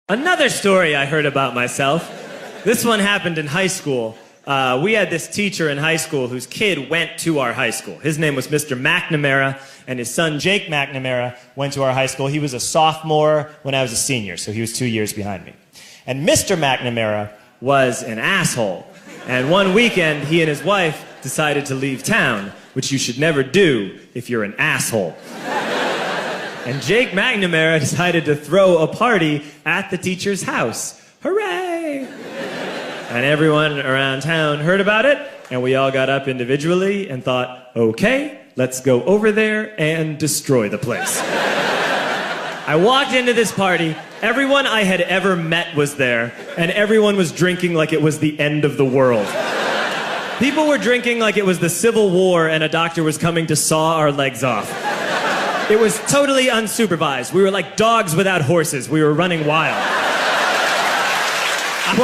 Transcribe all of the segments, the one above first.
Another story I heard about myself. This one happened in high school. We had this teacher in high school whose kid went to our high school. His name was Mr. McNamara, and his son Jake McNamara went to our high school. He was a sophomore when I was a senior, so he was 2 years behind me. And Mr. McNamara was an asshole. And one weekend, he and his wife decided to leave town, which you should never do if you're an asshole. And Jake McNamara decided to throw a party at the teacher's house. Hooray! And everyone around town heard about it, and we all got up individually and thought, okay, let's go over there and destroy the place. I walked into this party, everyone I had ever met was there, and everyone was drinking like it was the end of the world. People were drinking like it was the Civil War and a doctor was coming to saw our legs off. It was totally unsupervised. We were like dogs without horses. We were running wild. I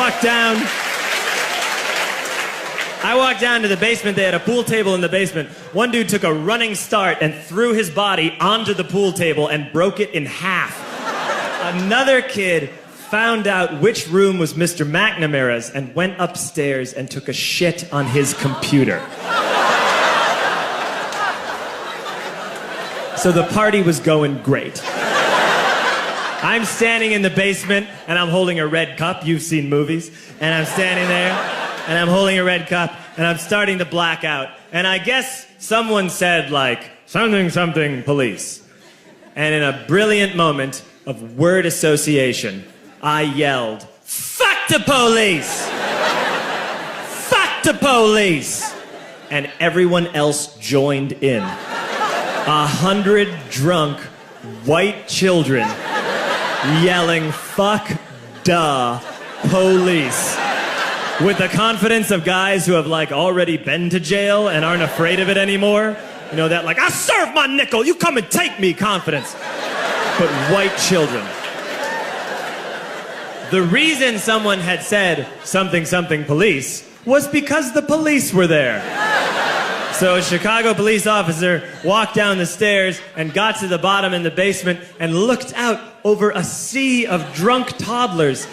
walked down to the basement. They had a pool table in the basement. One dude took a running start and threw his body onto the pool table and broke it in half. Another kid found out which room was Mr. McNamara's and went upstairs and took a shit on his computer. So the party was going great. I'm standing in the basement and I'm holding a red cup. You've seen movies. And I'm standing there and I'm holding a red cup and I'm starting to black out. And I guess someone said like, something, something, police. And in a brilliant moment of word association, I yelled, fuck the police! Fuck the police! And everyone else joined in. 100 drunk white children yelling, fuck duh, police. With the confidence of guys who have like already been to jail and aren't afraid of it anymore. You know, that like, I serve my nickel, you come and take me confidence. But white children. The reason someone had said something, something, police was because the police were there. So a Chicago police officer walked down the stairs and got to the bottom in the basement and looked out over a sea of drunk toddlers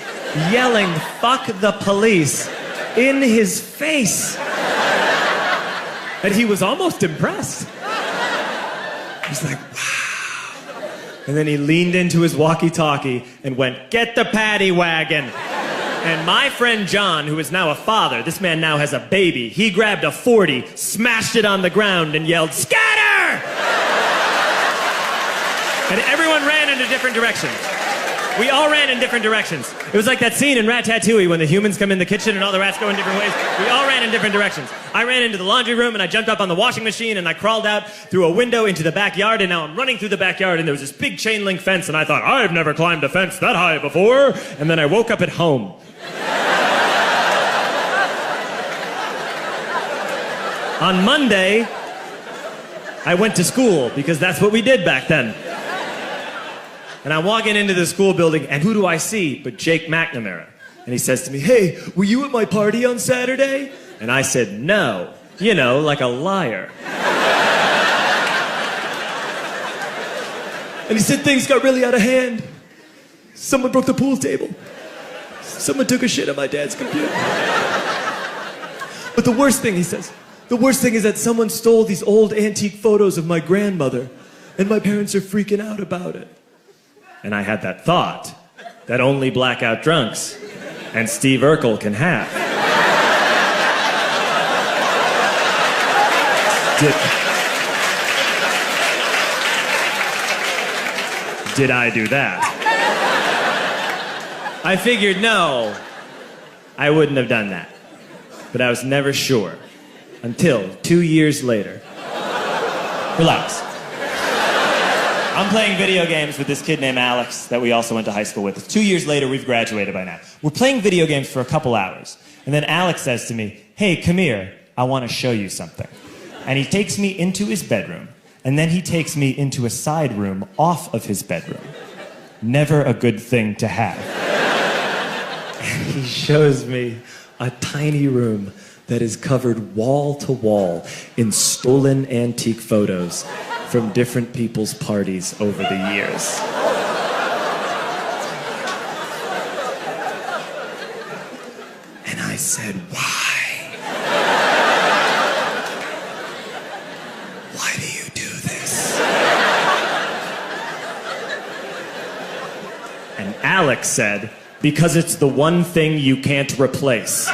yelling, fuck the police, in his face. And he was almost impressed. He was like, wow. And then he leaned into his walkie-talkie and went, get the paddy wagon. And my friend John, who is now a father, this man now has a baby, he grabbed a 40, smashed it on the ground, and yelled, scatter! And everyone ran in a different direction. We all ran in different directions. It was like that scene in Ratatouille when the humans come in the kitchen and all the rats go in different ways. We all ran in different directions. I ran into the laundry room and I jumped up on the washing machine and I crawled out through a window into the backyard, and now I'm running through the backyard and there was this big chain link fence and I thought, I've never climbed a fence that high before. And then I woke up at home. On Monday, I went to school because that's what we did back then. And I'm walking into the school building, and who do I see but Jake McNamara? And he says to me, hey, were you at my party on Saturday? And I said, no. You know, like a liar. And he said things got really out of hand. Someone broke the pool table. Someone took a shit on my dad's computer. But the worst thing, he says, the worst thing is that someone stole these old antique photos of my grandmother, and my parents are freaking out about it. And I had that thought that only blackout drunks and Steve Urkel can have. Did I do that? I figured, no, I wouldn't have done that. But I was never sure. Until 2 years later. Relax. I'm playing video games with this kid named Alex that we also went to high school with. 2 years later, we've graduated by now. We're playing video games for a couple hours. And then Alex says to me, hey, come here, I want to show you something. And he takes me into his bedroom. And then he takes me into a side room off of his bedroom. Never a good thing to have. And he shows me a tiny room that is covered wall to wall in stolen antique photos from different people's parties over the years. said, why? Why do you do this? And Alex said, because it's the one thing you can't replace.